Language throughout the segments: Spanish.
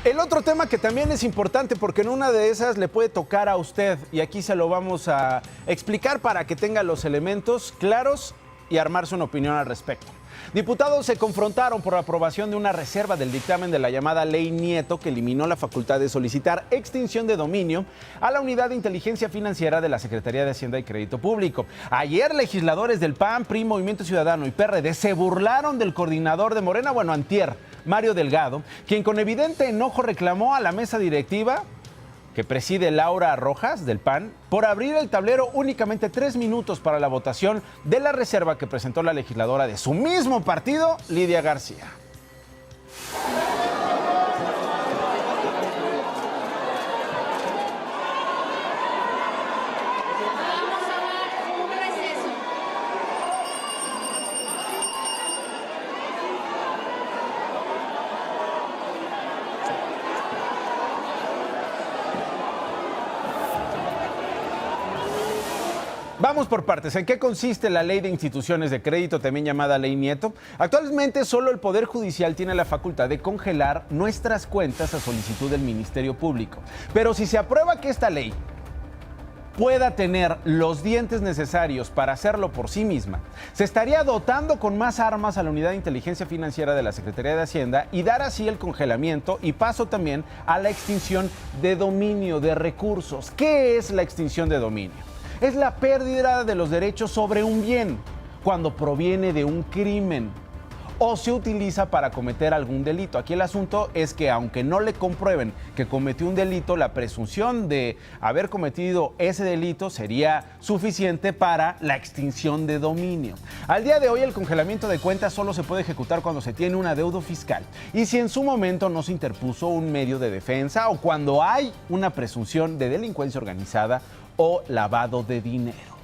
El otro tema que también es importante porque en una de esas le puede tocar a usted y aquí se lo vamos a explicar para que tenga los elementos claros y armarse una opinión al respecto. Diputados se confrontaron por la aprobación de una reserva del dictamen de la llamada Ley Nieto que eliminó la facultad de solicitar extinción de dominio a la Unidad de Inteligencia Financiera de la Secretaría de Hacienda y Crédito Público. Ayer legisladores del PAN, PRI, Movimiento Ciudadano y PRD se burlaron del coordinador de Morena, antier, Mario Delgado, quien con evidente enojo reclamó a la mesa directiva que preside Laura Rojas, del PAN, por abrir el tablero únicamente 3 minutos para la votación de la reserva que presentó la legisladora de su mismo partido, Lidia García. Vamos por partes. ¿En qué consiste la Ley de Instituciones de Crédito, también llamada Ley Nieto? Actualmente solo el Poder Judicial tiene la facultad de congelar nuestras cuentas a solicitud del Ministerio Público. Pero si se aprueba que esta ley pueda tener los dientes necesarios para hacerlo por sí misma, se estaría dotando con más armas a la Unidad de Inteligencia Financiera de la Secretaría de Hacienda y dar así el congelamiento y paso también a la extinción de dominio de recursos. ¿Qué es la extinción de dominio? Es la pérdida de los derechos sobre un bien cuando proviene de un crimen o se utiliza para cometer algún delito. Aquí el asunto es que aunque no le comprueben que cometió un delito, la presunción de haber cometido ese delito sería suficiente para la extinción de dominio. Al día de hoy el congelamiento de cuentas solo se puede ejecutar cuando se tiene un adeudo fiscal y si en su momento no se interpuso un medio de defensa o cuando hay una presunción de delincuencia organizada o lavado de dinero.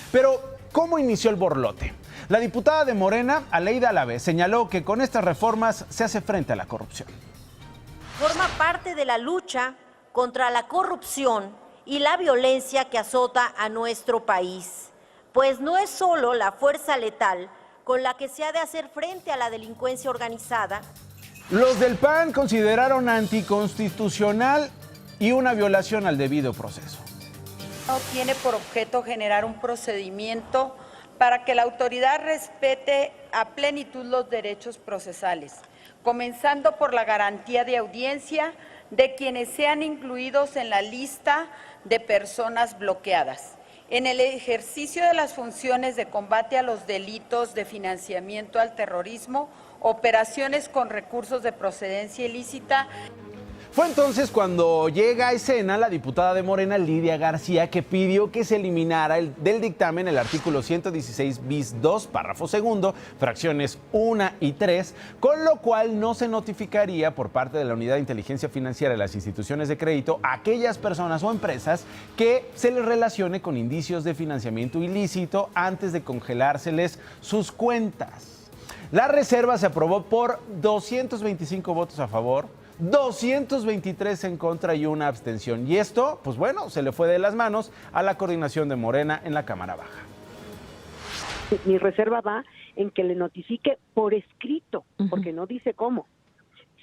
Pero, ¿cómo inició el borlote? La diputada de Morena, Aleida Alavés, señaló que con estas reformas se hace frente a la corrupción. Forma parte de la lucha contra la corrupción y la violencia que azota a nuestro país, pues no es solo la fuerza letal con la que se ha de hacer frente a la delincuencia organizada. Los del PAN consideraron anticonstitucional y una violación al debido proceso. No tiene por objeto generar un procedimiento para que la autoridad respete a plenitud los derechos procesales, comenzando por la garantía de audiencia de quienes sean incluidos en la lista de personas bloqueadas. En el ejercicio de las funciones de combate a los delitos de financiamiento al terrorismo, operaciones con recursos de procedencia ilícita. Fue entonces cuando llega a escena la diputada de Morena, Lidia García, que pidió que se eliminara del dictamen el artículo 116 bis 2, párrafo segundo, fracciones 1 y 3, con lo cual no se notificaría por parte de la Unidad de Inteligencia Financiera de las instituciones de crédito a aquellas personas o empresas que se les relacione con indicios de financiamiento ilícito antes de congelárseles sus cuentas. La reserva se aprobó por 225 votos a favor, 223 en contra y una abstención. Y esto, pues bueno, se le fue de las manos a la coordinación de Morena en la Cámara Baja. Mi reserva va en que le notifique por escrito, porque no dice cómo,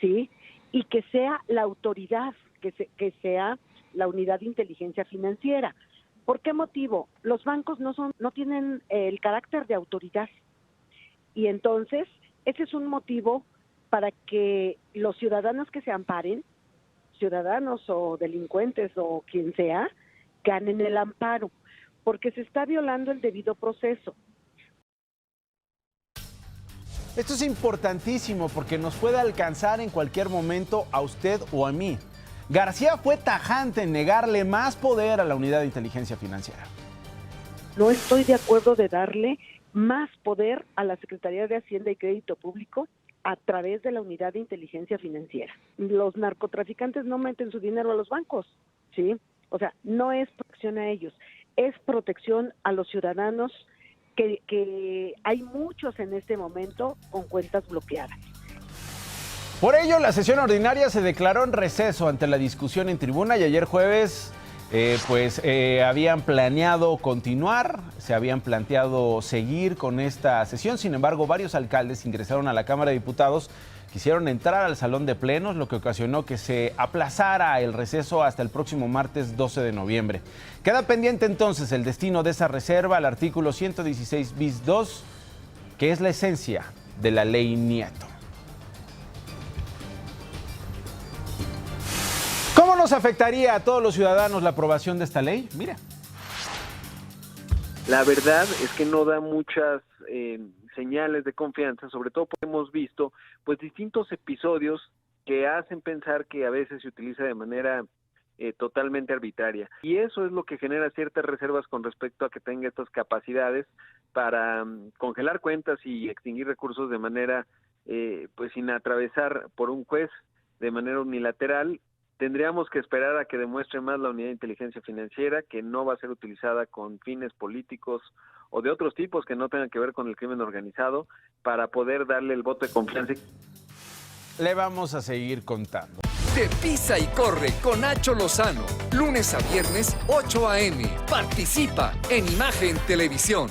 ¿sí? Y que sea la autoridad, que sea la Unidad de Inteligencia Financiera. ¿Por qué motivo? Los bancos no tienen el carácter de autoridad. Y entonces, ese es un motivo para que los ciudadanos que se amparen, ciudadanos o delincuentes o quien sea, ganen el amparo, porque se está violando el debido proceso. Esto es importantísimo porque nos puede alcanzar en cualquier momento a usted o a mí. García fue tajante en negarle más poder a la Unidad de Inteligencia Financiera. No estoy de acuerdo de darle más poder a la Secretaría de Hacienda y Crédito Público a través de la Unidad de Inteligencia Financiera. Los narcotraficantes no meten su dinero a los bancos, ¿sí? O sea, no es protección a ellos, es protección a los ciudadanos que hay muchos en este momento con cuentas bloqueadas. Por ello, la sesión ordinaria se declaró en receso ante la discusión en tribuna y ayer jueves habían planeado continuar, se habían planteado seguir con esta sesión. Sin embargo, varios alcaldes ingresaron a la Cámara de Diputados quisieron entrar al salón de plenos, lo que ocasionó que se aplazara el receso hasta el próximo martes 12 de noviembre. Queda pendiente entonces el destino de esa reserva al artículo 116 bis 2, que es la esencia de la ley Nieto. ¿Cómo nos afectaría a todos los ciudadanos la aprobación de esta ley? Mira. La verdad es que no da muchas señales de confianza, sobre todo porque hemos visto pues distintos episodios que hacen pensar que a veces se utiliza de manera totalmente arbitraria. Y eso es lo que genera ciertas reservas con respecto a que tenga estas capacidades para congelar cuentas y extinguir recursos de manera pues sin atravesar por un juez de manera unilateral. Tendríamos que esperar a que demuestre más la unidad de inteligencia financiera, que no va a ser utilizada con fines políticos o de otros tipos que no tengan que ver con el crimen organizado, para poder darle el voto de confianza. Le vamos a seguir contando. De Pisa y Corre con Nacho Lozano, lunes a viernes, 8 a.m. Participa en Imagen Televisión.